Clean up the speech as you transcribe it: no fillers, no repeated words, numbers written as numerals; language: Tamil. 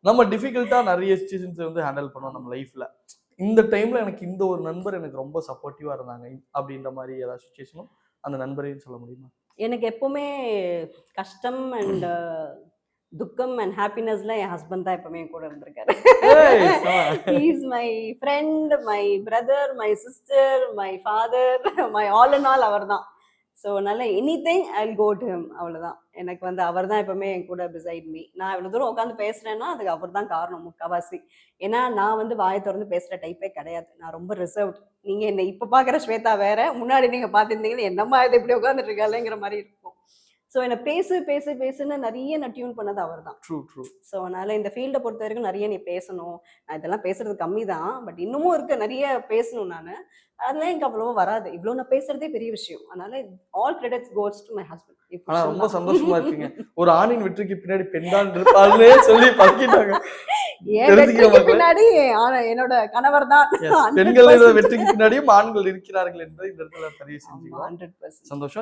நம்ம டிஃபிகல்ட்டா நிறைய சிச்சுவேஷன்ஸ் வந்து ஹேண்டில் பண்ணுவோம் நம்ம லைஃப்ல. இந்த டைம்ல எனக்கு இந்த ஒரு நண்பர் எனக்கு ரொம்ப சப்போர்ட்டிவா இருந்தாங்க அப்படின்ற மாதிரி ஏதாவது சுச்சுவேஷனும் அந்த நண்பரையும் சொல்ல முடியுமா? எனக்கு எப்பவுமே கஷ்டம் அண்ட் துக்கம் அண்ட் ஹாப்பினஸ்ல என் ஹஸ்பண்ட் தான் எப்பவுமே என் கூட இருந்திருக்காரு. He is my friend, my brother, my sister, my father, my all and all அவர் தான். ஸோ அதனால anything I will go to him. அவ்வளவுதான். எனக்கு வந்து அவர் தான் எப்பவுமே என் கூட பிசைட் மீ. நான் இவ்வளவு தூரம் உட்காந்து பேசுறேன்னா அதுக்கு அவர் தான் காரணம் முக்காவாசி. ஏன்னா நான் வந்து வாயை திறந்து பேசுற டைப்பே கிடையாது. நான் ரொம்ப ரிசர்வ்ட். நீங்க என்ன இப்ப பாக்குற ஸ்வேதா வேற, முன்னாடி நீங்க பாத்திருந்தீங்கன்னா என்னம்மா இது இப்படி உட்காந்துட்டு இருக்காளேங்கிற மாதிரி இருக்கும். ஸோ என்ன பேசுன்னு நிறைய நான் டியூன் பண்ணது அவர் தான். ஸோ அதனால இந்த ஃபீல்டை பொறுத்த வரைக்கும் நிறைய நீ பேசணும். நான் இதெல்லாம் பேசுறது கம்மி தான், பட் இன்னமும் இருக்க நிறைய பேசணும் நான். அதெல்லாம் எனக்கு அவ்வளவா வராது. இவ்வளவு நான் பேசுறதே பெரிய விஷயம். அதனால all credits goes to my husband. ஆனா ரொம்ப சந்தோஷமா இருக்குங்க. ஒரு ஆணின் வெற்றிக்கு பின்னாடி பெண்தான் இருப்பாள்னே சொல்லி பழக்கிட்டாங்க. பின்னாடி என்னோட கணவர் தான். பெண்களின் வெற்றிக்கு பின்னாடியும் ஆண்கள் இருக்கிறார்கள் என்பதை இந்த இடத்துல பதிவு செஞ்சீங்க. 100% சந்தோஷம்.